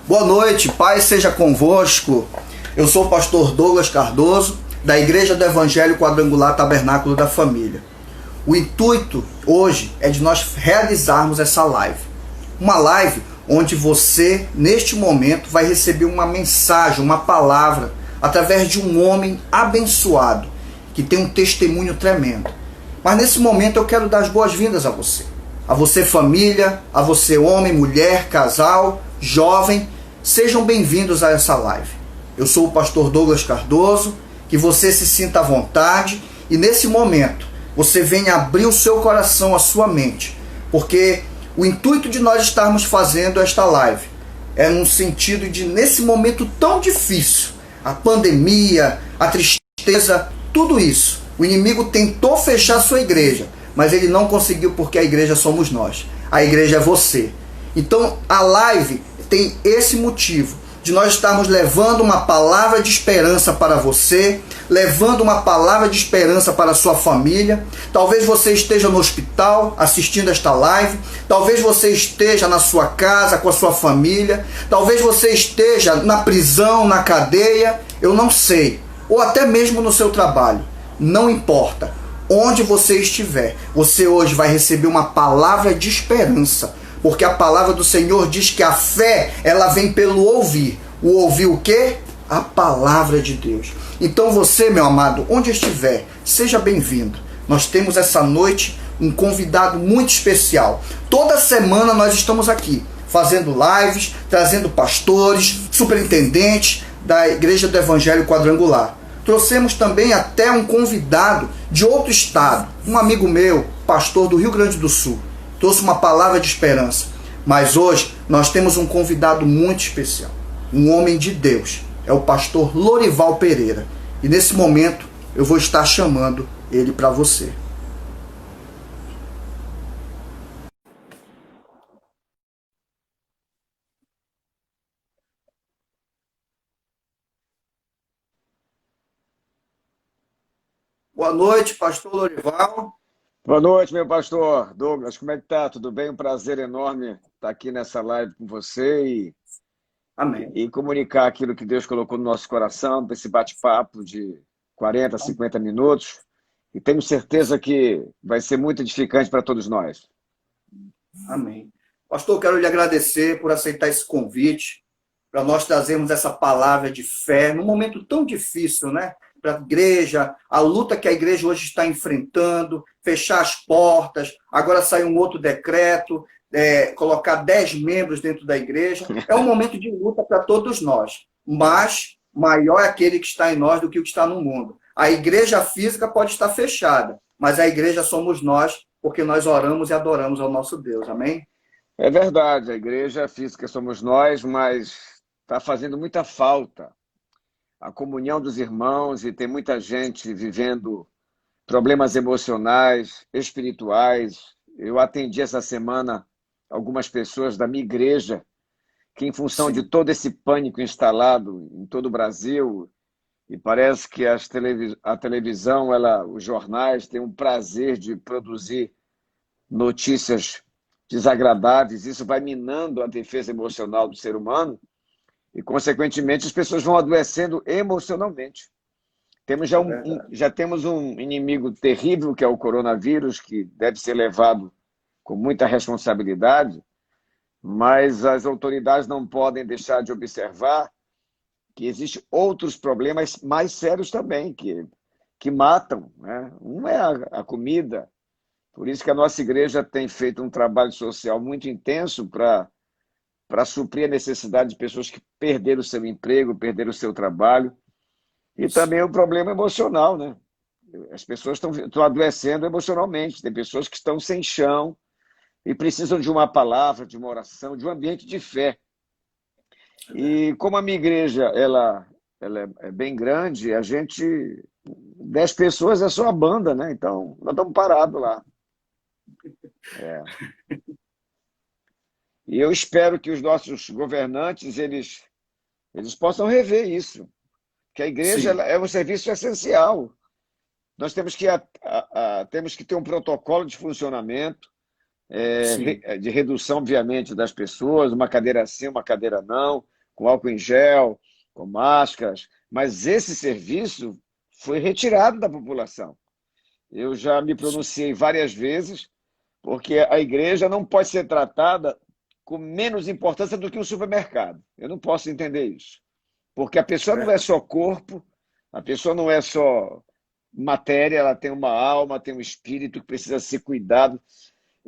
Boa noite, paz seja convosco. Eu sou o pastor Douglas Cardoso, da Igreja do Evangelho Quadrangular Tabernáculo da Família. O intuito hoje é de nós realizarmos essa live. Uma live onde você, neste momento, vai receber uma mensagem, uma palavra, através de um homem abençoado, que tem um testemunho tremendo. Mas nesse momento eu quero dar as boas-vindas a você. A você família, a você homem, mulher, casal, jovem. Sejam bem-vindos a essa live. Eu sou o pastor Douglas Cardoso, que você se sinta à vontade e nesse momento você venha abrir o seu coração, a sua mente, porque o intuito de nós estarmos fazendo esta live é no sentido de, nesse momento tão difícil, a pandemia, a tristeza, tudo isso, o inimigo tentou fechar sua igreja, mas ele não conseguiu, porque a igreja somos nós, a igreja é você. Então a live tem esse motivo de nós estarmos levando uma palavra de esperança para você, levando uma palavra de esperança para a sua família. Talvez você esteja no hospital assistindo esta live, talvez você esteja na sua casa com a sua família, talvez você esteja na prisão, na cadeia, eu não sei, ou até mesmo no seu trabalho, não importa. Onde você estiver, você hoje vai receber uma palavra de esperança, porque a palavra do Senhor diz que a fé, ela vem pelo ouvir. O ouvir o quê? A palavra de Deus. Então você, meu amado, onde estiver, seja bem-vindo. Nós temos essa noite um convidado muito especial. Toda semana nós estamos aqui, fazendo lives, trazendo pastores, superintendentes da Igreja do Evangelho Quadrangular. Trouxemos também até um convidado de outro estado, um amigo meu, pastor do Rio Grande do Sul. Trouxe uma palavra de esperança. Mas hoje nós temos um convidado muito especial, um homem de Deus. É o pastor Lorival Pereira. E nesse momento eu vou estar chamando ele para você. Boa noite, pastor Lorival. Boa noite, meu pastor Douglas. Como é que tá? Tudo bem? Um prazer enorme estar aqui nessa live com você Amém. e comunicar aquilo que Deus colocou no nosso coração, desse bate-papo de 40, 50 minutos. E tenho certeza que vai ser muito edificante para todos nós. Amém. Pastor, eu quero lhe agradecer por aceitar esse convite, para nós trazermos essa palavra de fé, num momento tão difícil, né? Para a igreja, a luta que a igreja hoje está enfrentando, fechar as portas, agora saiu um outro decreto, colocar 10 membros dentro da igreja. É um momento de luta para todos nós, mas maior é aquele que está em nós do que o que está no mundo. A igreja física pode estar fechada, mas a igreja somos nós, porque nós oramos e adoramos ao nosso Deus. Amém? É verdade, a igreja física somos nós, mas está fazendo muita falta a comunhão dos irmãos e tem muita gente vivendo problemas emocionais, espirituais. Eu atendi essa semana algumas pessoas da minha igreja que, em função de todo esse pânico instalado em todo o Brasil, e parece que a televisão, os jornais têm um prazer de produzir notícias desagradáveis, isso vai minando a defesa emocional do ser humano e, consequentemente, as pessoas vão adoecendo emocionalmente. Já temos um inimigo terrível, que é o coronavírus, que deve ser levado com muita responsabilidade, mas as autoridades não podem deixar de observar que existem outros problemas mais sérios também, que matam, né? Um é a comida. Por isso que a nossa igreja tem feito um trabalho social muito intenso para suprir a necessidade de pessoas que perderam o seu emprego, perderam o seu trabalho. E também o problema emocional, né? As pessoas estão adoecendo emocionalmente. Tem pessoas que estão sem chão e precisam de uma palavra, de uma oração, de um ambiente de fé. E como a minha igreja ela é bem grande, 10 pessoas é só a banda, né? Então, nós estamos parados lá. E eu espero que os nossos governantes eles possam rever isso, que a igreja é um serviço essencial. Nós temos que ter um protocolo de funcionamento, de redução, obviamente, das pessoas, uma cadeira sim, uma cadeira não, com álcool em gel, com máscaras, mas esse serviço foi retirado da população. Eu já me pronunciei várias vezes, porque a igreja não pode ser tratada com menos importância do que um supermercado. Eu não posso entender isso. Porque a É pessoa não é verdade. só corpo, a pessoa não é só matéria, ela tem uma alma, tem um espírito que precisa ser cuidado.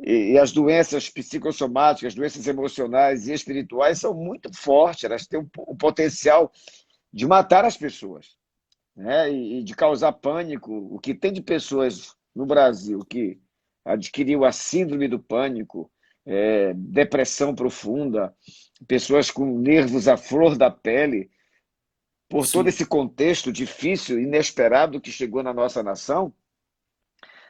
E as doenças psicossomáticas, doenças emocionais e espirituais são muito fortes, elas têm o potencial de matar as pessoas, né? E de causar pânico. O que tem de pessoas no Brasil que adquiriu a síndrome do pânico, depressão profunda, pessoas com nervos à flor da pele, por todo Sim, esse contexto difícil, inesperado que chegou na nossa nação,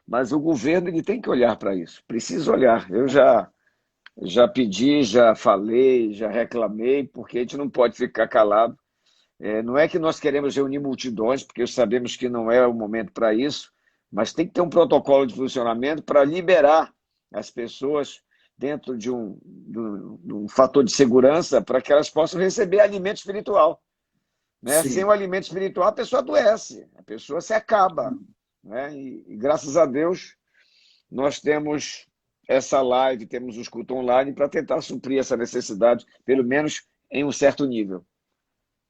mas o governo ele tem que olhar para isso, precisa olhar. Eu já pedi, já falei, já reclamei, porque a gente não pode ficar calado. Não é que nós queremos reunir multidões, porque sabemos que não é o momento para isso, mas tem que ter um protocolo de funcionamento para liberar as pessoas dentro de um fator de segurança para que elas possam receber alimento espiritual. Né? Sem o sim. alimento espiritual, a pessoa adoece, a pessoa se acaba. Né? E graças a Deus, nós temos essa live, temos os cultos online para tentar suprir essa necessidade, pelo menos em um certo nível.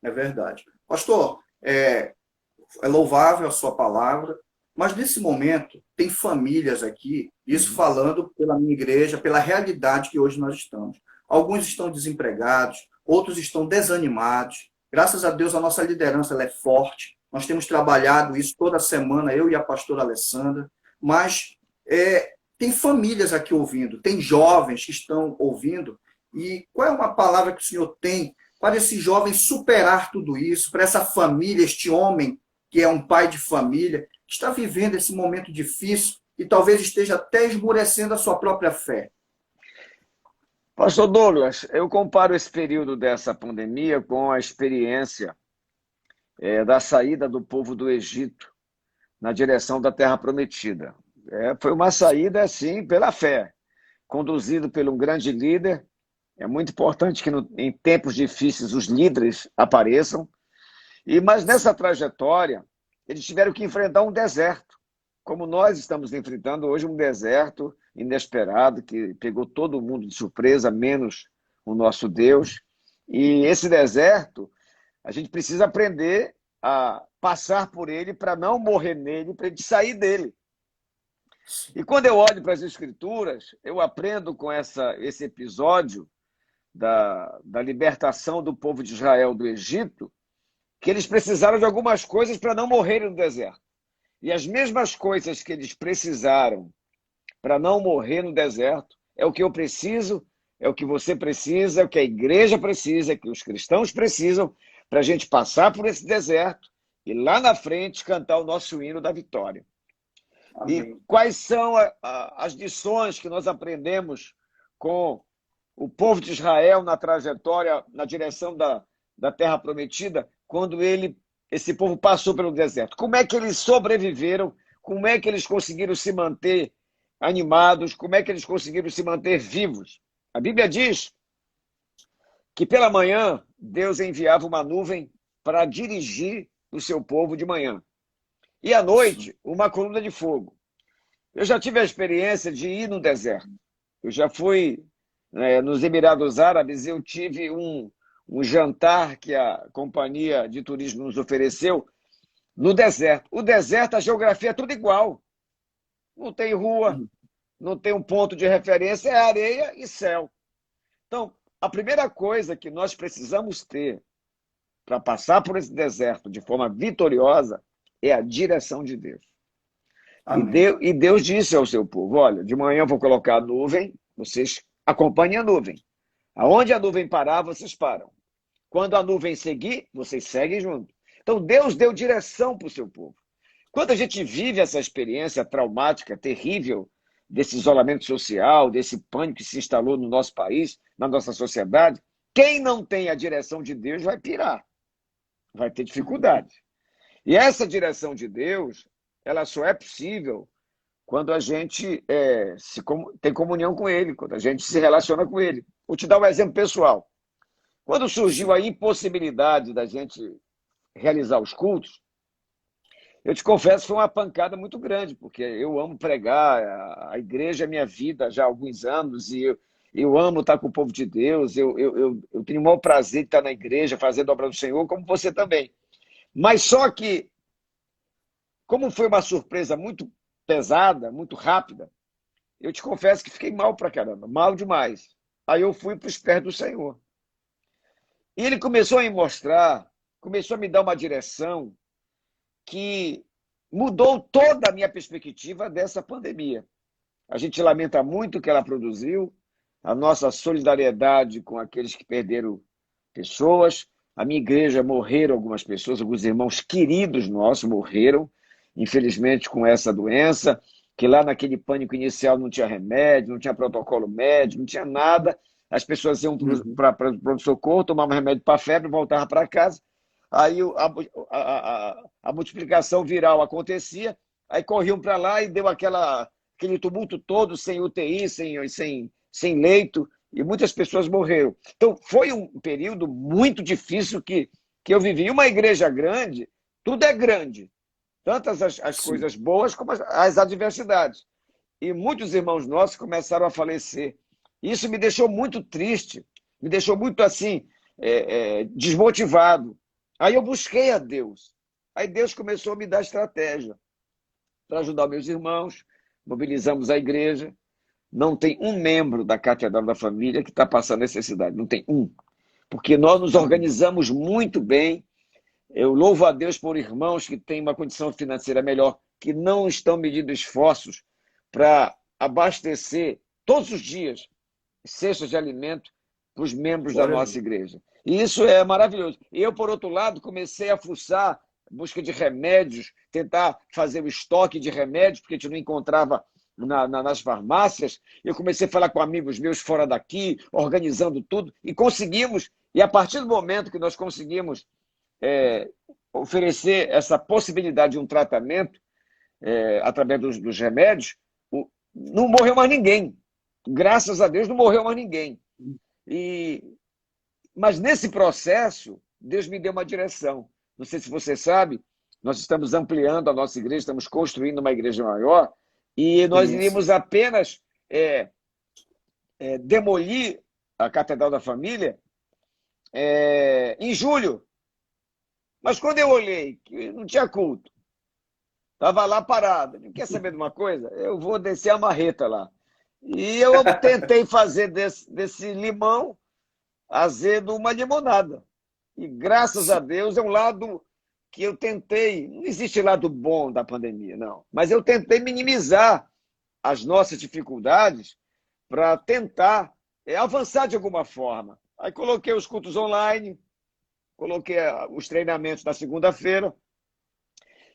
É verdade. Pastor, é louvável a sua palavra, mas nesse momento tem famílias aqui, isso Uhum. falando pela minha igreja, pela realidade que hoje nós estamos. Alguns estão desempregados, outros estão desanimados. Graças a Deus a nossa liderança ela é forte. Nós temos trabalhado isso toda semana, eu e a pastora Alessandra, mas tem famílias aqui ouvindo, tem jovens que estão ouvindo. E qual é uma palavra que o senhor tem para esse jovem superar tudo isso, para essa família, este homem que é um pai de família, que está vivendo esse momento difícil e talvez esteja até esmorecendo a sua própria fé? Pastor Douglas, eu comparo esse período dessa pandemia com a experiência da saída do povo do Egito na direção da Terra Prometida. Foi uma saída, assim, pela fé, conduzido por um grande líder. É muito importante que em tempos difíceis os líderes apareçam. Mas nessa trajetória, eles tiveram que enfrentar um deserto, como nós estamos enfrentando hoje um deserto inesperado, que pegou todo mundo de surpresa, menos o nosso Deus. E esse deserto, a gente precisa aprender a passar por ele para não morrer nele, para a gente sair dele. E quando eu olho para as Escrituras, eu aprendo com esse episódio da libertação do povo de Israel do Egito, que eles precisaram de algumas coisas para não morrerem no deserto. E as mesmas coisas que eles precisaram para não morrer no deserto é o que eu preciso, é o que você precisa, é o que a igreja precisa, é o que os cristãos precisam para a gente passar por esse deserto e lá na frente cantar o nosso hino da vitória. E Amém. quais são as lições que nós aprendemos com o povo de Israel na trajetória, na direção da Terra Prometida, quando esse povo passou pelo deserto? Como é que eles sobreviveram? Como é que eles conseguiram se manter animados? Como é que eles conseguiram se manter vivos? A Bíblia diz que pela manhã Deus enviava uma nuvem para dirigir o seu povo de manhã. E à Sim. noite, uma coluna de fogo. Eu já tive a experiência de ir no deserto. Eu já fui nos Emirados Árabes, eu tive um jantar que a companhia de turismo nos ofereceu no deserto. O deserto, a geografia é tudo igual. Não tem rua, não tem um ponto de referência, é areia e céu. Então, a primeira coisa que nós precisamos ter para passar por esse deserto de forma vitoriosa é a direção de Deus. Amém. E Deus disse ao seu povo: olha, de manhã eu vou colocar a nuvem, vocês acompanhem a nuvem. Aonde a nuvem parar, vocês param. Quando a nuvem seguir, vocês seguem junto. Então Deus deu direção para o seu povo. Quando a gente vive essa experiência traumática, terrível, desse isolamento social, desse pânico que se instalou no nosso país, na nossa sociedade, quem não tem a direção de Deus vai pirar, vai ter dificuldade. E essa direção de Deus, ela só é possível quando a gente tem comunhão com Ele, quando a gente se relaciona com Ele. Vou te dar um exemplo pessoal. Quando surgiu sim. a impossibilidade da gente realizar os cultos, eu te confesso que foi uma pancada muito grande, porque eu amo pregar, a igreja é minha vida já há alguns anos, e eu amo estar com o povo de Deus, eu tenho o maior prazer de estar na igreja, fazendo a obra do Senhor, como você também. Mas só que, como foi uma surpresa muito pesada, muito rápida, eu te confesso que fiquei mal pra caramba, mal demais. Aí eu fui para os pés do Senhor. E ele começou a me mostrar, começou a me dar uma direção que mudou toda a minha perspectiva dessa pandemia. A gente lamenta muito o que ela produziu, a nossa solidariedade com aqueles que perderam pessoas. A minha igreja morreram algumas pessoas, alguns irmãos queridos nossos morreram, infelizmente, com essa doença, que lá naquele pânico inicial não tinha remédio, não tinha protocolo médico, não tinha nada. As pessoas iam Uhum. para o pronto-socorro, tomavam remédio para a febre, voltavam para casa. Aí a multiplicação viral acontecia, aí corriam para lá e deu aquele tumulto todo, sem UTI, sem leito, e muitas pessoas morreram. Então, foi um período muito difícil que eu vivi. Uma igreja grande, tudo é grande, tantas as Sim. coisas boas como as adversidades. E muitos irmãos nossos começaram a falecer. Isso me deixou muito triste, me deixou muito assim, desmotivado. Aí eu busquei a Deus. Aí Deus começou a me dar estratégia para ajudar meus irmãos, mobilizamos a igreja. Não tem um membro da Catedral da Família que está passando necessidade, não tem um. Porque nós nos Uhum. organizamos muito bem. Eu louvo a Deus por irmãos que têm uma condição financeira melhor, que não estão medindo esforços para abastecer todos os dias cestas de alimento para os membros da Glória a nossa Deus. igreja. E isso é maravilhoso. Eu, por outro lado, comecei a fuçar, busca de remédios, tentar fazer o estoque de remédios, porque a gente não encontrava nas farmácias. Eu comecei a falar com amigos meus fora daqui, organizando tudo, e conseguimos. E a partir do momento que nós conseguimos oferecer essa possibilidade de um tratamento através dos remédios, não morreu mais ninguém. Graças a Deus não morreu mais ninguém. E, mas nesse processo, Deus me deu uma direção. Não sei se você sabe, nós estamos ampliando a nossa igreja, estamos construindo uma igreja maior, e nós Sim, iríamos sim. apenas demolir a Catedral da Família em julho. Mas quando eu olhei que não tinha culto, estava lá parado, não quer saber de uma coisa? Eu vou descer a marreta lá. E eu tentei fazer desse limão azedo uma limonada. E graças a Sim. Deus é um lado que eu tentei. Não existe lado bom da pandemia, não. Mas eu tentei minimizar as nossas dificuldades para tentar avançar de alguma forma. Aí coloquei os cultos online, coloquei os treinamentos na segunda-feira.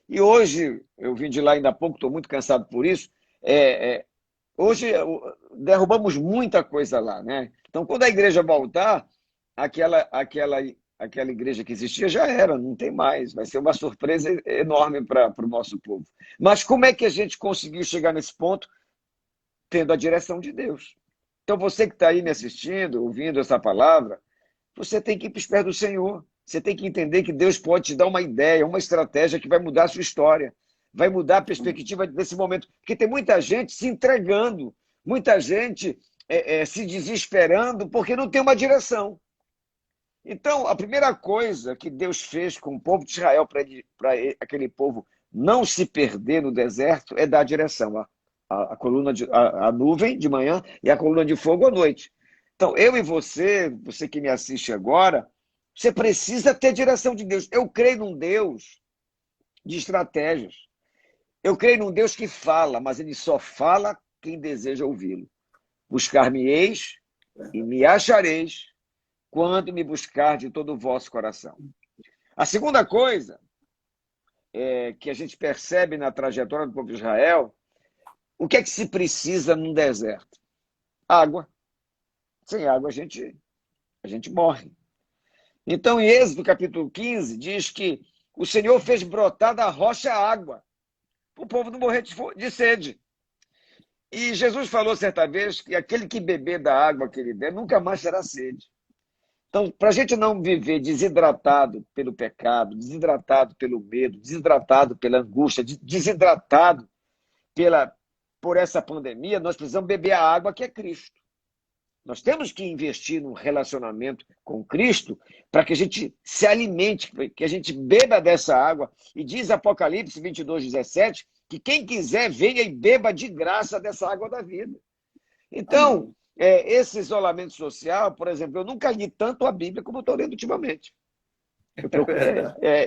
E hoje, eu vim de lá ainda há pouco, estou muito cansado por isso. É, é, Hoje derrubamos muita coisa lá, né? Então, quando a igreja voltar, aquela igreja que existia já era, não tem mais. Vai ser uma surpresa enorme para o nosso povo. Mas como é que a gente conseguiu chegar nesse ponto? Tendo a direção de Deus. Então, você que está aí me assistindo, ouvindo essa palavra, você tem que ir para os pés do Senhor. Você tem que entender que Deus pode te dar uma ideia, uma estratégia que vai mudar a sua história, vai mudar a perspectiva desse momento. Porque tem muita gente se entregando, muita gente se desesperando porque não tem uma direção. Então, a primeira coisa que Deus fez com o povo de Israel para aquele povo não se perder no deserto é dar direção. A coluna a nuvem de manhã e a coluna de fogo à noite. Então, eu e você que me assiste agora, você precisa ter direção de Deus. Eu creio num Deus de estratégias. Eu creio num Deus que fala, mas ele só fala quem deseja ouvi-lo. Buscar-me-eis e me achareis quando me buscar de todo o vosso coração. A segunda coisa que a gente percebe na trajetória do povo de Israel, o que é que se precisa num deserto? Água. Sem água a gente morre. Então, em Êxodo capítulo 15, diz que o Senhor fez brotar da rocha água, para o povo não morrer de sede. E Jesus falou certa vez que aquele que beber da água que ele der nunca mais terá sede. Então, para a gente não viver desidratado pelo pecado, desidratado pelo medo, desidratado pela angústia, desidratado pela, por essa pandemia, nós precisamos beber a água que é Cristo. Nós temos que investir num relacionamento com Cristo para que a gente se alimente, que a gente beba dessa água. E diz Apocalipse 22:17, que quem quiser venha e beba de graça dessa água da vida. Então, esse isolamento social, por exemplo, eu nunca li tanto a Bíblia como eu estou lendo ultimamente.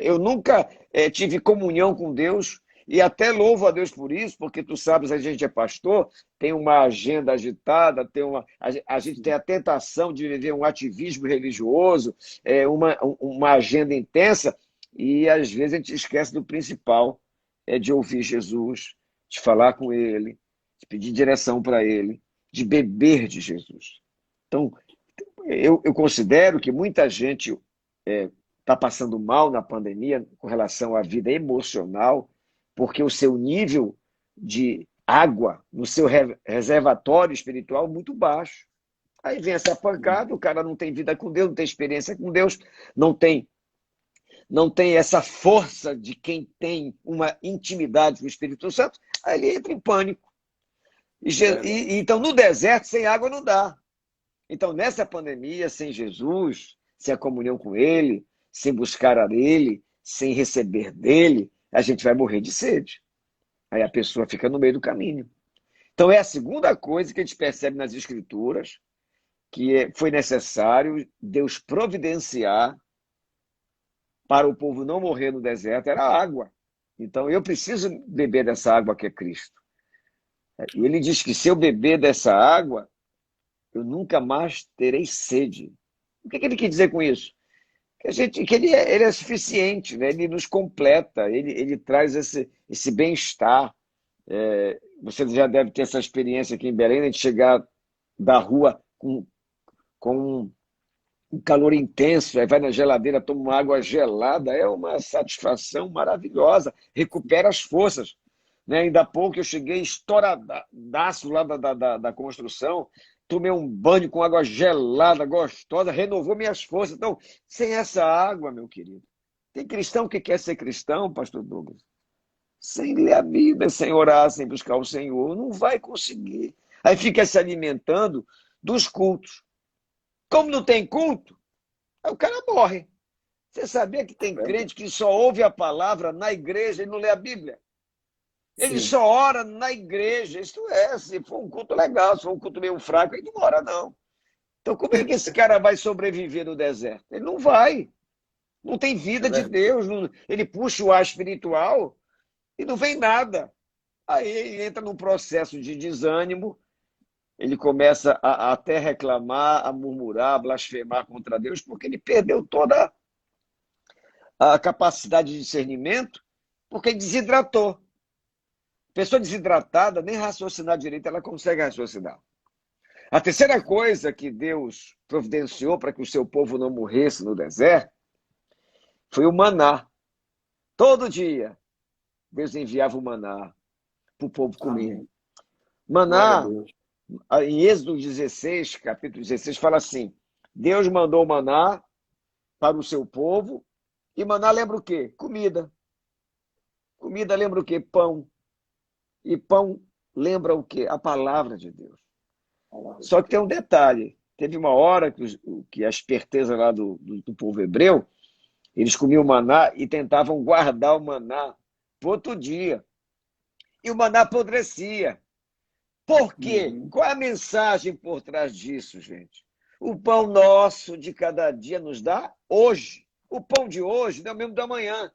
Eu nunca tive comunhão com Deus e até louvo a Deus por isso, porque tu sabes, a gente é pastor, tem uma agenda agitada, a gente tem a tentação de viver um ativismo religioso, uma agenda intensa, e às vezes a gente esquece do principal, de ouvir Jesus, de falar com Ele, de pedir direção para Ele, de beber de Jesus. Então, eu considero que muita gente está passando mal na pandemia com relação à vida emocional, porque o seu nível de água no seu reservatório espiritual é muito baixo. Aí vem essa pancada, o cara não tem vida com Deus, não tem experiência com Deus, não tem essa força de quem tem uma intimidade com o Espírito Santo, aí ele entra em pânico. Então, no deserto, sem água não dá. Então, nessa pandemia, sem Jesus, sem a comunhão com Ele, sem buscar a Ele, sem receber dele, a gente vai morrer de sede. Aí a pessoa fica no meio do caminho. Então, é a segunda coisa que a gente percebe nas Escrituras, que foi necessário Deus providenciar para o povo não morrer no deserto, era a água. Então, eu preciso beber dessa água que é Cristo. E ele diz que se eu beber dessa água, eu nunca mais terei sede. O que ele quer dizer com isso? Que ele é suficiente, né? Ele nos completa, ele traz esse bem-estar. Você já deve ter essa experiência aqui em Belém, de chegar da rua com um calor intenso, aí vai na geladeira, toma uma água gelada, é uma satisfação maravilhosa, recupera as forças. Né? Ainda há pouco eu cheguei estouradaço lá da construção, tomei um banho com água gelada, gostosa, renovou minhas forças. Então, sem essa água, meu querido, tem cristão que quer ser cristão, pastor Douglas, sem ler a Bíblia, sem orar, sem buscar o Senhor, não vai conseguir. Aí fica se alimentando dos cultos. Como não tem culto, aí o cara morre. Você sabia que tem crente que só ouve a palavra na igreja e não lê a Bíblia? Ele Sim. só ora na igreja. Isto se for um culto legal, se for um culto meio fraco, ele não ora, não. Então, como é que esse cara vai sobreviver no deserto? Ele não vai. Não tem vida de Deus. Ele puxa o ar espiritual e não vem nada. Aí ele entra num processo de desânimo, ele começa a até reclamar, a murmurar, a blasfemar contra Deus, porque ele perdeu toda a capacidade de discernimento, porque ele desidratou. Pessoa desidratada, nem raciocinar direito, ela consegue raciocinar. A terceira coisa que Deus providenciou para que o seu povo não morresse no deserto foi o maná. Todo dia, Deus enviava o maná para o povo comer. Amém. Maná, em Êxodo 16, capítulo 16, fala assim, Deus mandou o maná para o seu povo, e maná lembra o quê? Comida. Comida lembra o quê? Pão. E pão lembra o quê? A palavra de Deus. Só que tem um detalhe. Teve uma hora que a esperteza lá do povo hebreu, eles comiam maná e tentavam guardar o maná para outro dia. E o maná apodrecia. Por quê? Qual é a mensagem por trás disso, gente? O pão nosso de cada dia nos dá hoje. O pão de hoje não é o mesmo da manhã.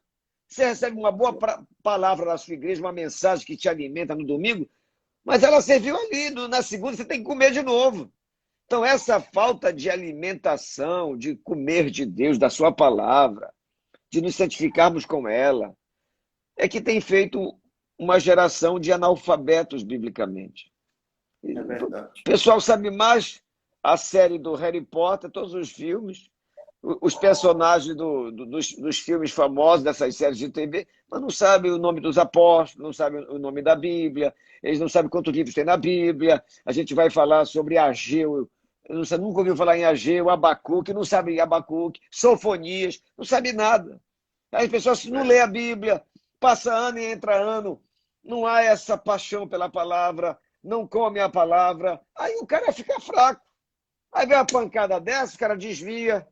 Você recebe uma boa palavra na sua igreja, uma mensagem que te alimenta no domingo, mas ela serviu ali, na segunda você tem que comer de novo. Então, essa falta de alimentação, de comer de Deus, da sua palavra, de nos santificarmos com ela, é que tem feito uma geração de analfabetos biblicamente. É verdade. O pessoal sabe mais a série do Harry Potter, todos os filmes, os personagens dos filmes famosos, dessas séries de TV, mas não sabem o nome dos apóstolos, não sabem o nome da Bíblia, eles não sabem quantos livros tem na Bíblia. A gente vai falar sobre Ageu, Você nunca ouviu falar em Ageu, Abacuque, não sabe Abacuque, Sofonias, não sabe nada. As pessoas não lê a Bíblia, passa ano e entra ano, não há essa paixão pela palavra, não come a palavra, aí o cara fica fraco. Aí vem uma pancada dessa, o cara desvia.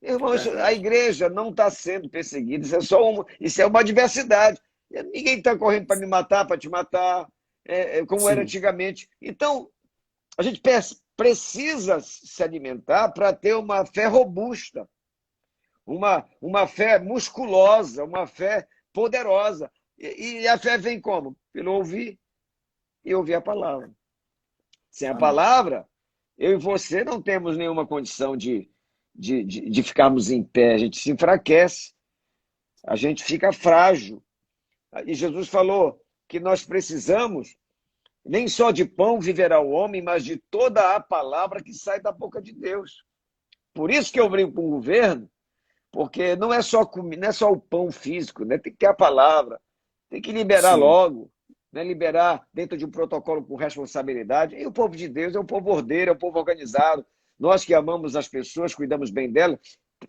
Irmão, a Verdade. igreja não está sendo perseguida, isso é uma adversidade. Ninguém está correndo para me matar, para te matar, como era Sim, antigamente. Então, a gente precisa se alimentar para ter uma fé robusta, uma fé musculosa, uma fé poderosa. E a fé vem como? Pelo ouvir e ouvir a palavra. Sem a amém. palavra, eu e você não temos nenhuma condição de ficarmos em pé. A gente se enfraquece, a gente fica frágil. E Jesus falou que nós precisamos, nem só de pão viverá o homem, mas de toda a palavra que sai da boca de Deus. Por isso que eu brinco com o governo, porque não é só não é só o pão físico, né? Tem que ter a palavra, tem que liberar Sim, logo, né? Liberar dentro de um protocolo com responsabilidade. E o povo de Deus é um povo ordeiro, é um povo organizado. Nós que amamos as pessoas, cuidamos bem delas,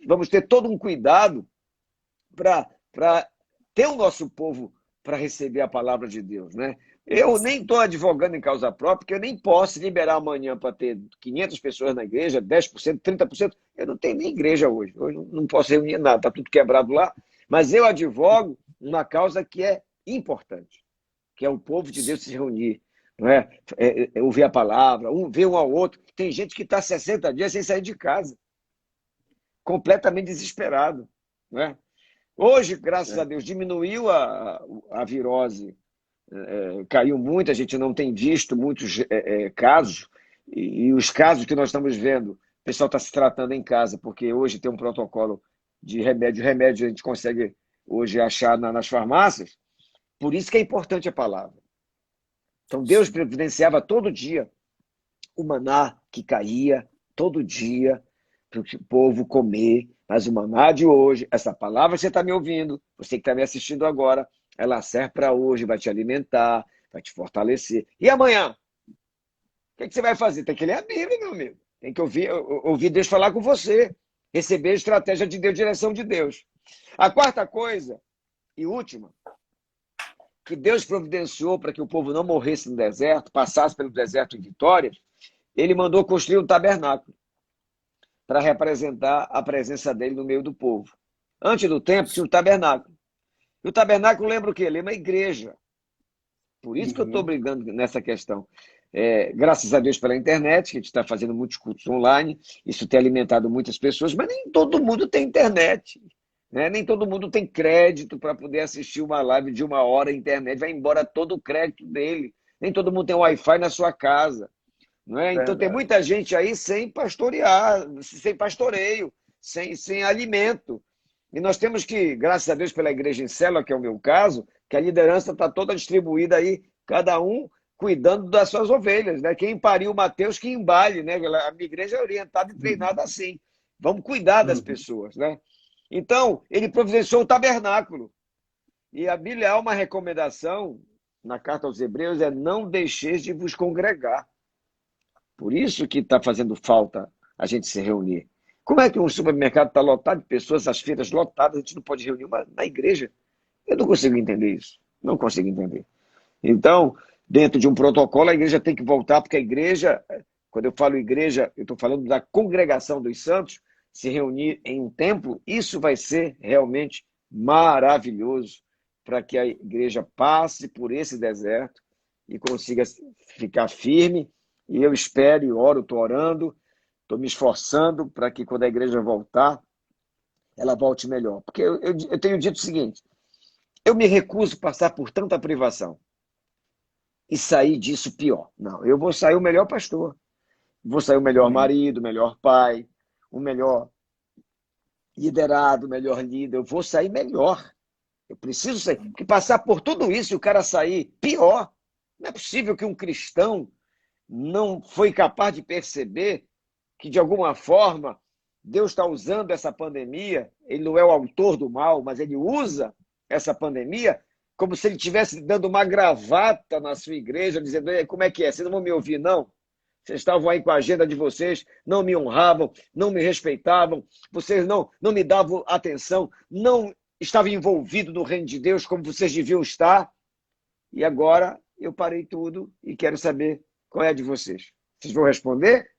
vamos ter todo um cuidado para ter o nosso povo para receber a palavra de Deus, né? Eu nem estou advogando em causa própria, porque eu nem posso liberar amanhã para ter 500 pessoas na igreja, 10%, 30%. Eu não tenho nem igreja hoje. Hoje não posso reunir nada, está tudo quebrado lá. Mas eu advogo uma causa que é importante, que é o povo de Deus se reunir, não é? Ouvir a palavra, ver um ao outro. Tem gente que está 60 dias sem sair de casa, completamente desesperado, não é? Hoje, graças a Deus, diminuiu a virose, caiu muito, a gente não tem visto muitos casos, e os casos que nós estamos vendo, o pessoal está se tratando em casa, porque hoje tem um protocolo de remédio a gente consegue hoje achar nas farmácias, por isso que é importante a palavra. Então Deus sim. providenciava todo dia o maná que caía, todo dia, para o povo comer. Mas o maná de hoje, essa palavra que você está me ouvindo, você que está me assistindo agora, ela serve para hoje, vai te alimentar, vai te fortalecer. E amanhã? O que você vai fazer? Tem que ler a Bíblia, meu amigo. Tem que ouvir Deus falar com você. Receber a estratégia de Deus, direção de Deus. A quarta coisa, e última, que Deus providenciou para que o povo não morresse no deserto, passasse pelo deserto em vitórias, ele mandou construir um tabernáculo para representar a presença dele no meio do povo. Antes do tempo, tinha um tabernáculo. E o tabernáculo lembra o quê? Lembra a igreja. Por isso que eu estou Uhum. brigando nessa questão. Graças a Deus pela internet, que a gente está fazendo muitos cultos online, isso tem alimentado muitas pessoas, mas nem todo mundo tem internet. Né? Nem todo mundo tem crédito para poder assistir uma live de 1 hora na internet, vai embora todo o crédito dele. Nem todo mundo tem Wi-Fi na sua casa. Não é? Então tem Verdade. muita gente aí sem pastorear, sem pastoreio, sem alimento. E nós temos que, graças a Deus pela igreja em célula, que é o meu caso, que a liderança está toda distribuída aí, cada um cuidando das suas ovelhas, né? Quem pariu o Mateus que embale, né? A minha igreja é orientada e Uhum. treinada assim. Vamos cuidar das Uhum. pessoas, né? Então, ele providenciou o tabernáculo. E a Bíblia há uma recomendação na carta aos Hebreus, é não deixeis de vos congregar. Por isso que está fazendo falta a gente se reunir. Como é que um supermercado está lotado de pessoas, as feiras lotadas, a gente não pode reunir na igreja? Eu não consigo entender isso. Não consigo entender. Então, dentro de um protocolo, a igreja tem que voltar, porque a igreja, quando eu falo igreja, eu estou falando da congregação dos santos, se reunir em um templo, isso vai ser realmente maravilhoso para que a igreja passe por esse deserto e consiga ficar firme. E eu espero e oro, estou orando, estou me esforçando para que quando a igreja voltar, ela volte melhor. Porque eu tenho dito o seguinte, eu me recuso a passar por tanta privação e sair disso pior. Não, eu vou sair o melhor pastor, vou sair o melhor Amém. marido, o melhor pai, o melhor liderado, o melhor líder, eu vou sair melhor. Eu preciso sair, porque passar por tudo isso e o cara sair pior, não é possível que um cristão não foi capaz de perceber que, de alguma forma, Deus está usando essa pandemia, ele não é o autor do mal, mas ele usa essa pandemia como se ele estivesse dando uma gravata na sua igreja, dizendo, como é que é? Vocês não vão me ouvir, não? Vocês estavam aí com a agenda de vocês, não me honravam, não me respeitavam, vocês não me davam atenção, não estavam envolvidos no reino de Deus como vocês deviam estar. E agora eu parei tudo e quero saber qual é a de vocês. Vocês vão responder?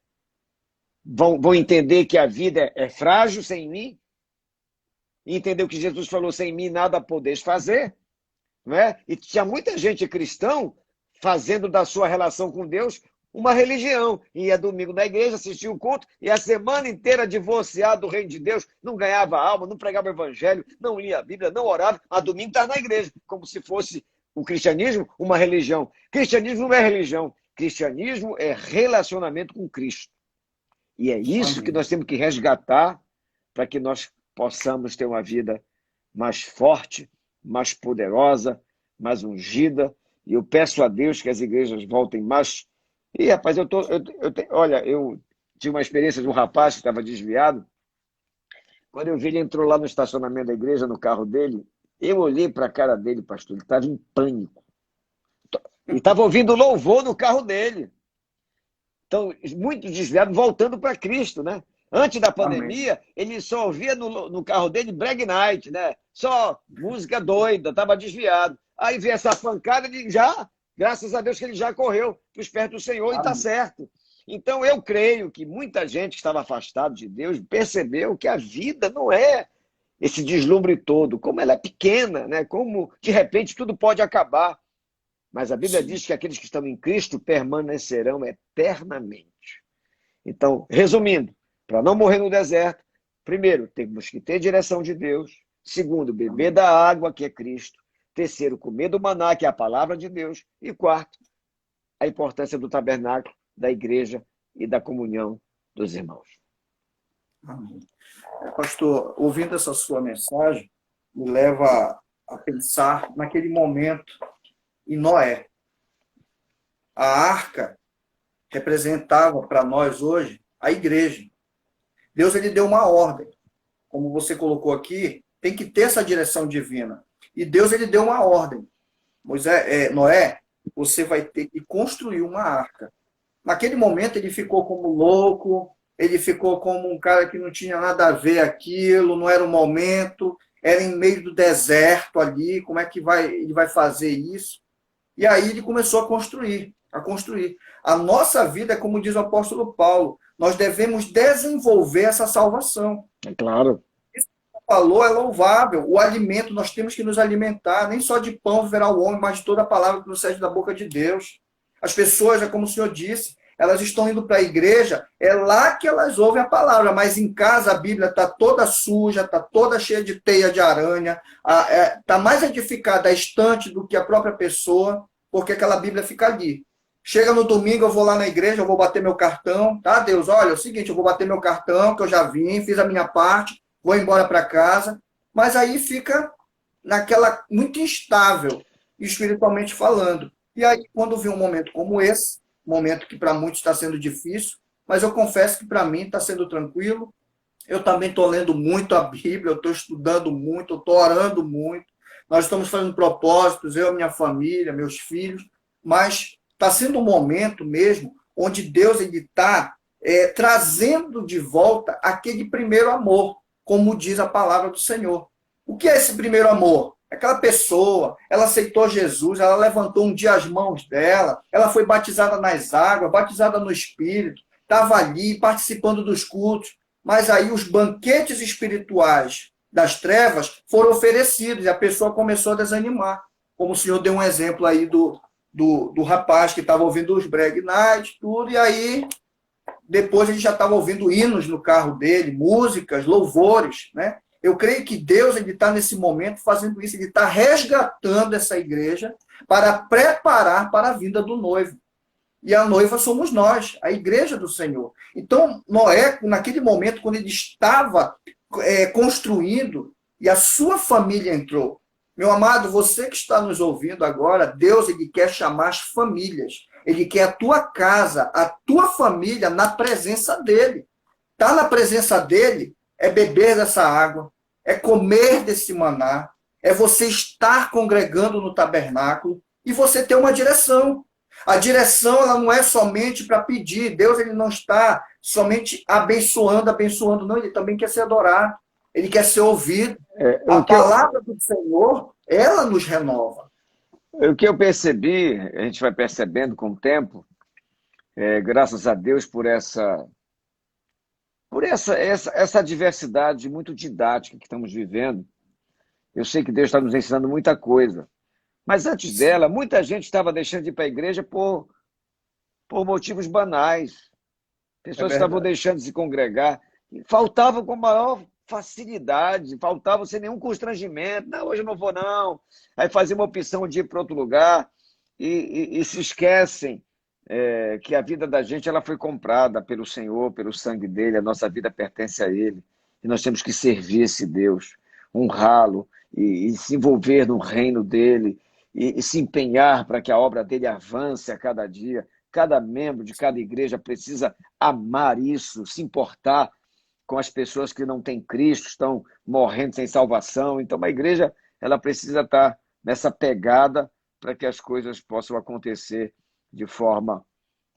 Vão entender que a vida é frágil sem mim? E entender o que Jesus falou, sem mim nada podeis fazer? Não é? E tinha muita gente cristão fazendo da sua relação com Deus uma religião. Ia domingo na igreja, assistia o culto, e a semana inteira divorciado do reino de Deus, não ganhava alma, não pregava o evangelho, não lia a Bíblia, não orava, mas domingo estava na igreja, como se fosse o cristianismo uma religião. Cristianismo não é religião. Cristianismo é relacionamento com Cristo. E é isso que nós temos que resgatar para que nós possamos ter uma vida mais forte, mais poderosa, mais ungida. E eu peço a Deus que as igrejas voltem mais. E, rapaz, olha, eu tive uma experiência de um rapaz que estava desviado. Quando eu vi, ele entrou lá no estacionamento da igreja, no carro dele. Eu olhei para a cara dele, pastor, ele estava em pânico. Ele estava ouvindo louvor no carro dele. Então, muitos desviados voltando para Cristo, né? Antes da pandemia, amém, ele só ouvia no carro dele Brag Night, né? Só música doida, estava desviado. Aí veio essa pancada, ele já, graças a Deus que ele já correu para os pés do Senhor, amém, e está certo. Então, eu creio que muita gente que estava afastada de Deus percebeu que a vida não é esse deslumbre todo, como ela é pequena, né? Como, de repente, tudo pode acabar. Mas a Bíblia, sim, diz que aqueles que estão em Cristo permanecerão eternamente. Então, resumindo, para não morrer no deserto, primeiro, temos que ter direção de Deus. Segundo, beber da água, que é Cristo. Terceiro, comer do maná, que é a palavra de Deus. E quarto, a importância do tabernáculo, da igreja e da comunhão dos irmãos. Amém. Pastor, ouvindo essa sua mensagem, me leva a pensar naquele momento em Noé. A arca representava para nós hoje a igreja. Deus, ele deu uma ordem. Como você colocou aqui, tem que ter essa direção divina. E Deus, ele deu uma ordem. Noé, você vai ter que construir uma arca. Naquele momento, ele ficou como louco, ele ficou como um cara que não tinha nada a ver aquilo, não era o momento, era em meio do deserto ali, como é que ele vai fazer isso? E aí ele começou a construir. A nossa vida, como diz o apóstolo Paulo, nós devemos desenvolver essa salvação. É claro. Isso que você falou é louvável. O alimento, nós temos que nos alimentar, nem só de pão viverá o homem, mas de toda a palavra que procede da boca de Deus. As pessoas, é como o Senhor disse, elas estão indo para a igreja, é lá que elas ouvem a palavra, mas em casa a Bíblia está toda suja, está toda cheia de teia de aranha, está mais edificada a estante do que a própria pessoa, porque aquela Bíblia fica ali. Chega no domingo, eu vou lá na igreja, eu vou bater meu cartão, tá, Deus? Olha, é o seguinte, eu vou bater meu cartão, que eu já vim, fiz a minha parte, vou embora para casa, mas aí fica naquela muito instável, espiritualmente falando. E aí, quando vem um momento como esse, momento que para muitos está sendo difícil, mas eu confesso que para mim está sendo tranquilo. Eu também estou lendo muito a Bíblia, eu estou estudando muito, eu estou orando muito. Nós estamos fazendo propósitos, eu, minha família, meus filhos, mas está sendo um momento mesmo onde Deus está trazendo de volta aquele primeiro amor, como diz a palavra do Senhor. O que é esse primeiro amor? Aquela pessoa, ela aceitou Jesus, ela levantou um dia as mãos dela, ela foi batizada nas águas, batizada no Espírito, estava ali participando dos cultos, mas aí os banquetes espirituais das trevas foram oferecidos e a pessoa começou a desanimar. Como o senhor deu um exemplo aí do rapaz que estava ouvindo os Brag Night, tudo, e aí depois ele já estava ouvindo hinos no carro dele, músicas, louvores, né? Eu creio que Deus está nesse momento fazendo isso, ele está resgatando essa igreja para preparar para a vinda do noivo. E a noiva somos nós, a igreja do Senhor. Então, Noé, naquele momento, quando ele estava construindo, e a sua família entrou. Meu amado, você que está nos ouvindo agora, Deus, ele quer chamar as famílias. Ele quer a tua casa, a tua família na presença dele. Está na presença dele, é beber dessa água, é comer desse maná, é você estar congregando no tabernáculo e você ter uma direção. A direção, ela não é somente para pedir. Deus, ele não está somente abençoando, não. Ele também quer ser adorado. Ele quer ser ouvido. A O que eu, palavra do Senhor, ela nos renova. o que eu percebi, a gente vai percebendo com o tempo, graças a Deus por essa diversidade muito didática que estamos vivendo. Eu sei que Deus está nos ensinando muita coisa. Mas antes dela, muita gente estava deixando de ir para a igreja por motivos banais. É Pessoas estavam verdade. deixando de se congregar. E faltavam com maior facilidade, faltavam sem nenhum constrangimento. Não, hoje eu não vou, não. Aí fazia uma opção de ir para outro lugar e se esquecem que a vida da gente ela foi comprada pelo Senhor, pelo sangue dele, a nossa vida pertence a ele. E nós temos que servir esse Deus, honrá-lo e se envolver no reino dele e se empenhar para que a obra dele avance a cada dia. Cada membro de cada igreja precisa amar isso, se importar com as pessoas que não têm Cristo, estão morrendo sem salvação. Então, a igreja ela precisa estar nessa pegada para que as coisas possam acontecer de forma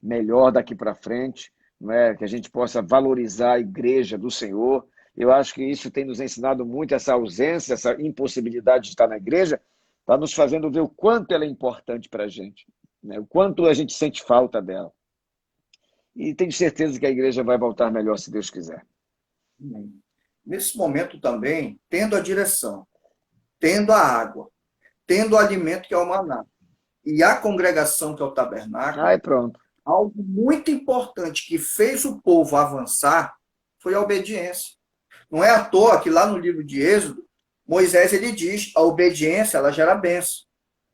melhor daqui para frente, não é? Que a gente possa valorizar a igreja do Senhor. Eu acho que isso tem nos ensinado muito, essa ausência, essa impossibilidade de estar na igreja, está nos fazendo ver o quanto ela é importante para a gente, né? O quanto a gente sente falta dela. E tenho certeza que a igreja vai voltar melhor se Deus quiser. Nesse momento também, tendo a direção, tendo a água, tendo o alimento que é o maná, e a congregação que é o tabernáculo, Aí pronto. algo muito importante que fez o povo avançar foi a obediência. Não é à toa que lá no livro de Êxodo, Moisés ele diz, a obediência ela gera bênção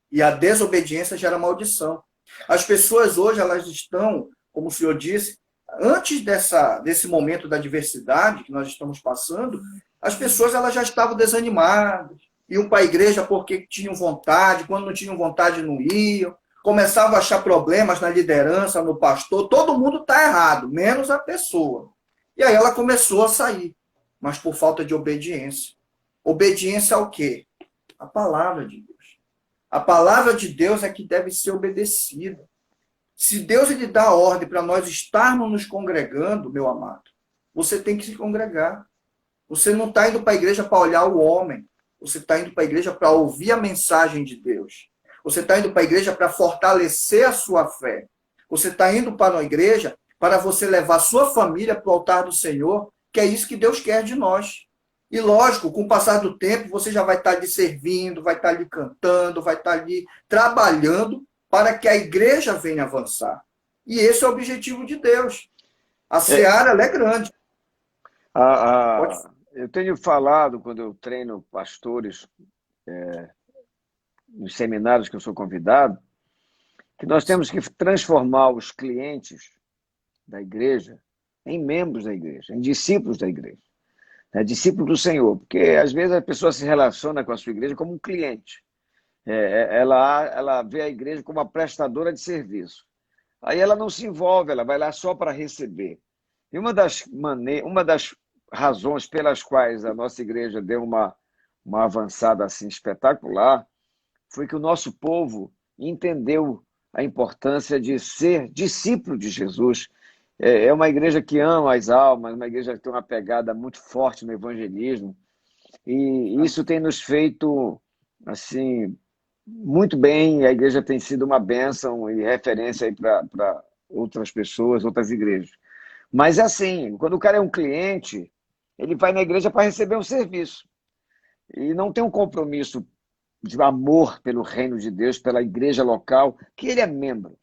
e a desobediência gera maldição. As pessoas hoje elas estão, como o senhor disse, antes desse momento da diversidade que nós estamos passando, as pessoas elas já estavam desanimadas, iam para a igreja porque tinham vontade, quando não tinham vontade não iam, começavam a achar problemas na liderança, no pastor, todo mundo está errado, menos a pessoa. E aí ela começou a sair, mas por falta de obediência. Obediência ao quê? A palavra de Deus. A palavra de Deus é que deve ser obedecida. Se Deus ele dá a ordem para nós estarmos nos congregando, meu amado, você tem que se congregar. Você não está indo para a igreja para olhar o homem. Você está indo para a igreja para ouvir a mensagem de Deus. Você está indo para a igreja para fortalecer a sua fé. Você está indo para a igreja para você levar a sua família para o altar do Senhor, que é isso que Deus quer de nós. E lógico, com o passar do tempo, você já vai estar ali servindo, vai estar ali cantando, vai estar ali trabalhando para que a igreja venha avançar. E esse é o objetivo de Deus. A seara ela é grande. Eu tenho falado, quando eu treino pastores nos seminários que eu sou convidado, que nós temos que transformar os clientes da igreja em membros da igreja, em discípulos da igreja, né? Discípulos do Senhor, porque às vezes a pessoa se relaciona com a sua igreja como um cliente. Ela vê a igreja como uma prestadora de serviço. Aí ela não se envolve, ela vai lá só para receber. E uma das razões pelas quais a nossa igreja deu uma avançada assim espetacular foi que o nosso povo entendeu a importância de ser discípulo de Jesus. É uma igreja que ama as almas, uma igreja que tem uma pegada muito forte no evangelismo, e isso tem nos feito assim muito bem. A igreja tem sido uma bênção e referência aí para outras pessoas, outras igrejas. Mas assim, quando o cara é um cliente, ele vai na igreja para receber um serviço e não tem um compromisso de amor pelo reino de Deus, pela igreja local, que ele é membro.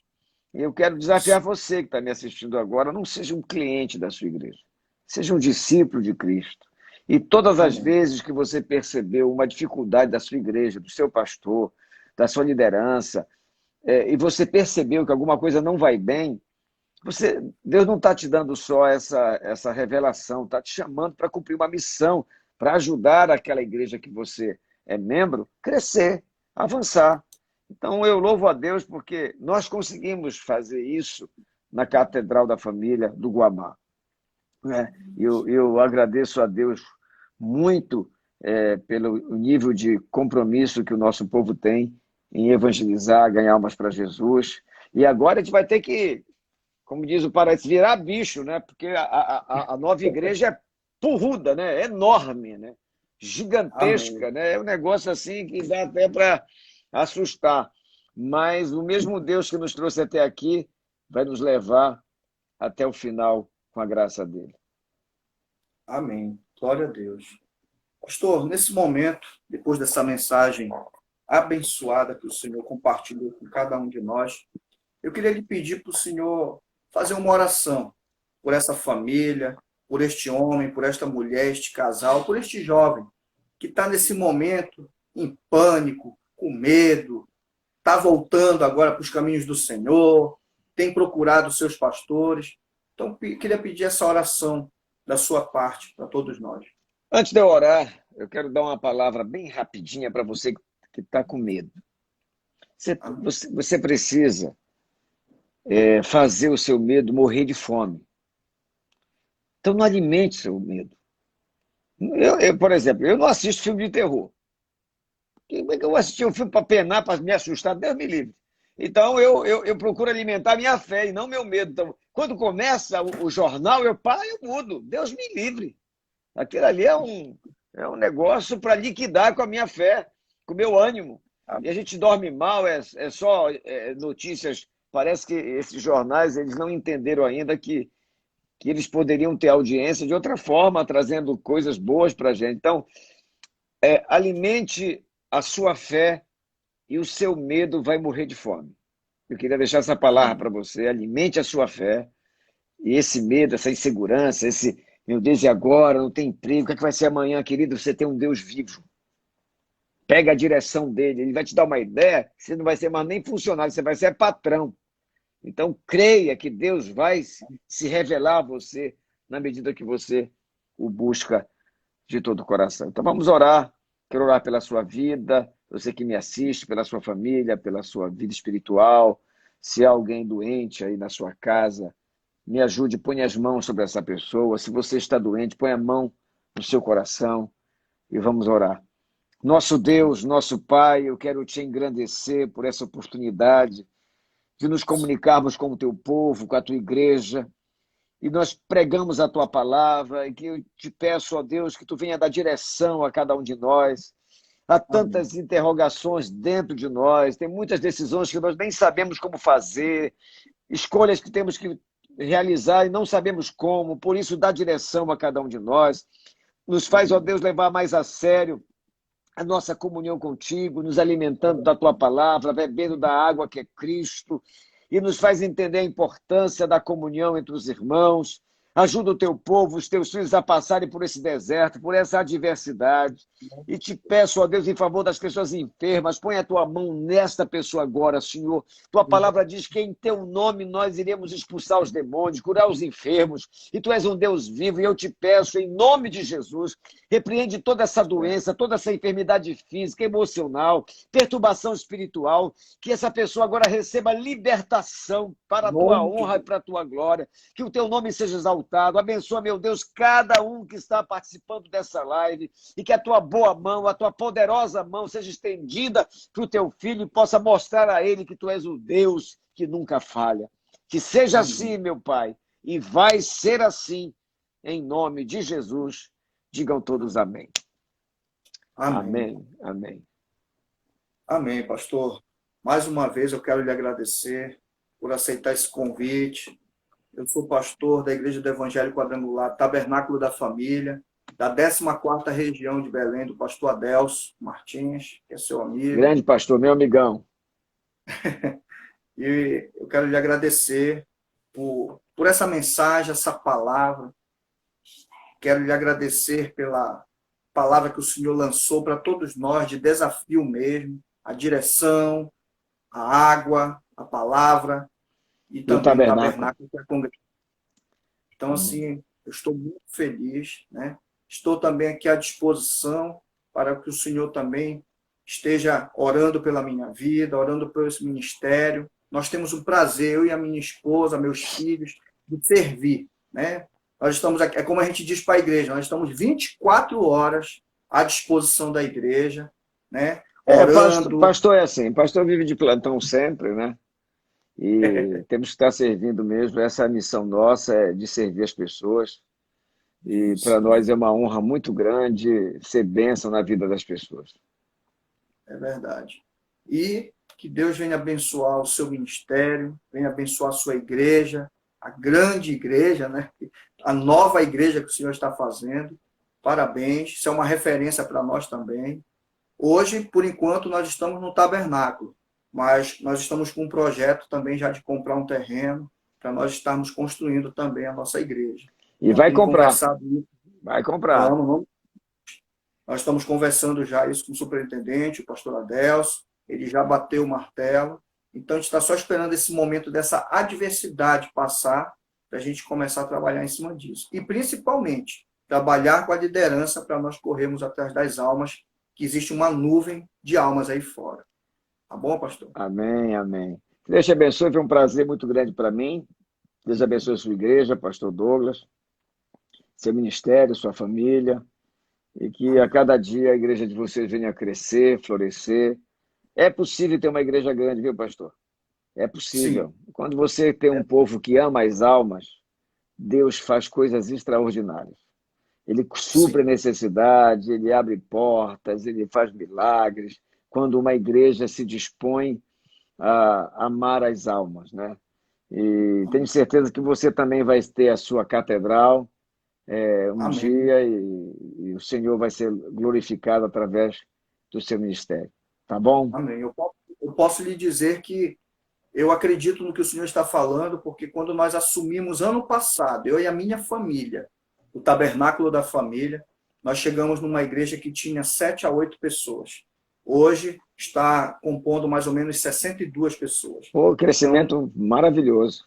Eu quero desafiar você que está me assistindo agora, não seja um cliente da sua igreja, seja um discípulo de Cristo. E todas as vezes que você percebeu uma dificuldade da sua igreja, do seu pastor, da sua liderança, e você percebeu que alguma coisa não vai bem, Deus não está te dando só essa revelação, está te chamando para cumprir uma missão, para ajudar aquela igreja que você é membro, crescer, avançar. Então eu louvo a Deus porque nós conseguimos fazer isso na Catedral da Família do Guamá. Eu agradeço a Deus muito pelo nível de compromisso que o nosso povo tem em evangelizar, ganhar almas para Jesus. E agora a gente vai ter que, como diz o Paraíso, virar bicho, né? Porque a nova igreja é porruda, né? É enorme, né? Amém. Gigantesca, né? É um negócio assim que dá até para assustar. Mas o mesmo Deus que nos trouxe até aqui vai nos levar até o final com a graça dele. Amém. Glória a Deus. Pastor, nesse momento, depois dessa mensagem abençoada que o Senhor compartilhou com cada um de nós, eu queria lhe pedir para o Senhor fazer uma oração por essa família, por este homem, por esta mulher, este casal, por este jovem que está nesse momento em pânico, com medo, está voltando agora para os caminhos do Senhor, tem procurado os seus pastores. Então, eu queria pedir essa oração da sua parte para todos nós. Antes de eu orar, eu quero dar uma palavra bem rapidinha para você que está com medo. Você precisa fazer o seu medo morrer de fome. Então não alimente seu medo. Por exemplo, eu não assisto filme de terror. Como é que eu vou assistir um filme para penar, para me assustar? Deus me livre. Então eu procuro alimentar minha fé e não meu medo. Então, quando começa o jornal, eu paro e eu mudo. Deus me livre. Aquilo ali é um negócio para liquidar com a minha fé, com o meu ânimo. E a gente dorme mal, é só notícias. Parece que esses jornais eles não entenderam ainda que eles poderiam ter audiência de outra forma, trazendo coisas boas para a gente. Então, alimente a sua fé e o seu medo vai morrer de fome. Eu queria deixar essa palavra para você. Alimente a sua fé e esse medo, essa insegurança, esse, meu Deus, e agora? Não tem emprego, o que é que vai ser amanhã, querido? Você tem um Deus vivo. Pega a direção dele, ele vai te dar uma ideia, você não vai ser mais nem funcionário, você vai ser patrão. Então, creia que Deus vai se revelar a você na medida que você o busca de todo o coração. Então, vamos orar. Quero orar pela sua vida, você que me assiste, pela sua família, pela sua vida espiritual. Se há alguém doente aí na sua casa, me ajude, põe as mãos sobre essa pessoa. Se você está doente, põe a mão no seu coração e vamos orar. Nosso Deus, nosso Pai, eu quero te engrandecer por essa oportunidade de nos comunicarmos com o teu povo, com a tua igreja, e nós pregamos a tua palavra, e que eu te peço, ó Deus, que tu venha dar direção a cada um de nós. Há tantas interrogações dentro de nós, tem muitas decisões que nós nem sabemos como fazer, escolhas que temos que realizar e não sabemos como, por isso dá direção a cada um de nós. Nos faz, ó Deus, levar mais a sério a nossa comunhão contigo, nos alimentando da tua palavra, bebendo da água que é Cristo, e nos faz entender a importância da comunhão entre os irmãos. Ajuda o teu povo, os teus filhos a passarem por esse deserto, por essa adversidade. E te peço, ó Deus, em favor das pessoas enfermas, põe a tua mão nesta pessoa agora, Senhor. Tua palavra diz que em teu nome nós iremos expulsar os demônios, curar os enfermos. E tu és um Deus vivo, e eu te peço, em nome de Jesus, repreende toda essa doença, toda essa enfermidade física, emocional, perturbação espiritual, que essa pessoa agora receba libertação para a tua honra e para a tua glória. Que o teu nome seja exaltado. Abençoa, meu Deus, cada um que está participando dessa live e que a tua boa mão, a tua poderosa mão seja estendida para o teu filho e possa mostrar a ele que tu és o Deus que nunca falha. Que seja assim, meu Pai, e vai ser assim, em nome de Jesus. Digam todos amém. Amém. Amém. Amém, pastor. Mais uma vez eu quero lhe agradecer por aceitar esse convite. Eu sou pastor da Igreja do Evangelho Quadrangular, Tabernáculo da Família, da 14ª região de Belém, do pastor Adelso Martins, que é seu amigo. Grande pastor, meu amigão. E eu quero lhe agradecer por essa mensagem, essa palavra. Quero lhe agradecer pela palavra que o Senhor lançou para todos nós, de desafio mesmo, a direção, a água, a palavra, e também o tabernáculo que é a congregação. Então, assim, eu estou muito feliz, né? Estou também aqui à disposição para que o Senhor também esteja orando pela minha vida, orando por esse ministério. Nós temos o prazer, eu e a minha esposa, meus filhos, de servir, né? Nós estamos aqui, é como a gente diz para a igreja, nós estamos 24 horas à disposição da igreja, né? Orando. Pastor é assim, pastor vive de plantão sempre, né? E temos que estar servindo mesmo. Essa é a missão nossa, é de servir as pessoas. E para nós é uma honra muito grande ser bênção na vida das pessoas. É verdade. E que Deus venha abençoar o seu ministério, venha abençoar a sua igreja, a grande igreja, né? A nova igreja que o Senhor está fazendo. Parabéns, isso é uma referência para nós também. Hoje, por enquanto, nós estamos no tabernáculo, mas nós estamos com um projeto também já de comprar um terreno para nós estarmos construindo também a nossa igreja. E Nós vai temos comprar. conversado isso. Vai comprar. Vamos. Nós estamos conversando já isso com o superintendente, o pastor Adelso, ele já bateu o martelo. Então, a gente está só esperando esse momento dessa adversidade passar para a gente começar a trabalhar em cima disso. E, principalmente, trabalhar com a liderança para nós corrermos atrás das almas, que existe uma nuvem de almas aí fora. Tá bom, pastor? Amém, amém. Deus te abençoe, foi um prazer muito grande para mim. Deus abençoe a sua igreja, pastor Douglas, seu ministério, sua família, e que a cada dia a igreja de vocês venha a crescer, florescer. É possível ter uma igreja grande, viu, pastor? É possível. Sim. Quando você tem um povo que ama as almas, Deus faz coisas extraordinárias. Ele supre a necessidade, ele abre portas, ele faz milagres, quando uma igreja se dispõe a amar as almas, né? E tenho certeza que você também vai ter a sua catedral um Amém. dia e o Senhor vai ser glorificado através do seu ministério. Tá bom? Amém. Eu posso lhe dizer que eu acredito no que o Senhor está falando, porque quando nós assumimos ano passado, eu e a minha família, o tabernáculo da família, nós chegamos numa igreja que tinha 7 a 8 pessoas. Hoje está compondo mais ou menos 62 pessoas. Pô, crescimento maravilhoso.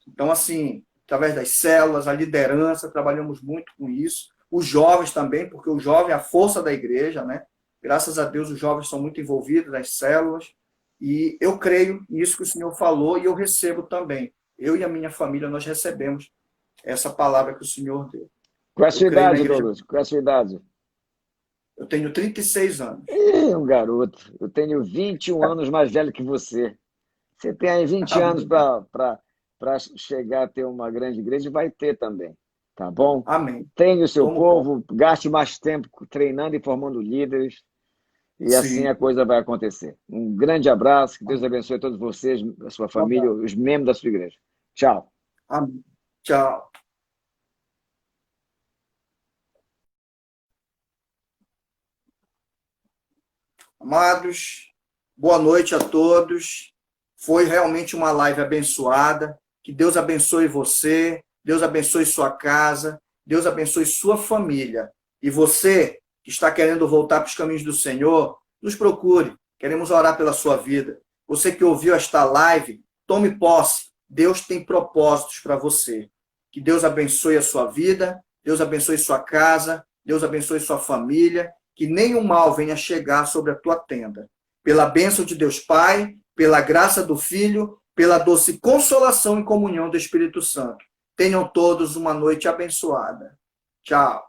Então, assim, através das células, a liderança, trabalhamos muito com isso. Os jovens também, porque o jovem é a força da igreja, né? Graças a Deus, os jovens são muito envolvidos nas células. E eu creio nisso que o Senhor falou e eu recebo também. Eu e a minha família, nós recebemos essa palavra que o Senhor deu. Qual é a sua idade, Douglas? Qual é a sua idade? Eu tenho 36 anos. Um garoto. Eu tenho 21 anos mais velho que você. Você tem aí 20 anos para chegar a ter uma grande igreja e vai ter também. Tá bom? Amém. Tenha o seu povo, gaste mais tempo treinando e formando líderes. E assim a coisa vai acontecer. Um grande abraço, que Deus abençoe a todos vocês, a sua família, os membros da sua igreja. Tchau. Amém. Tchau. Amados, boa noite a todos. Foi realmente uma live abençoada. Que Deus abençoe você, Deus abençoe sua casa, Deus abençoe sua família. E você que está querendo voltar para os caminhos do Senhor, nos procure. Queremos orar pela sua vida. Você que ouviu esta live, tome posse. Deus tem propósitos para você. Que Deus abençoe a sua vida, Deus abençoe sua casa, Deus abençoe sua família, que nenhum mal venha chegar sobre a tua tenda. Pela bênção de Deus Pai, pela graça do Filho, pela doce consolação e comunhão do Espírito Santo. Tenham todos uma noite abençoada. Tchau.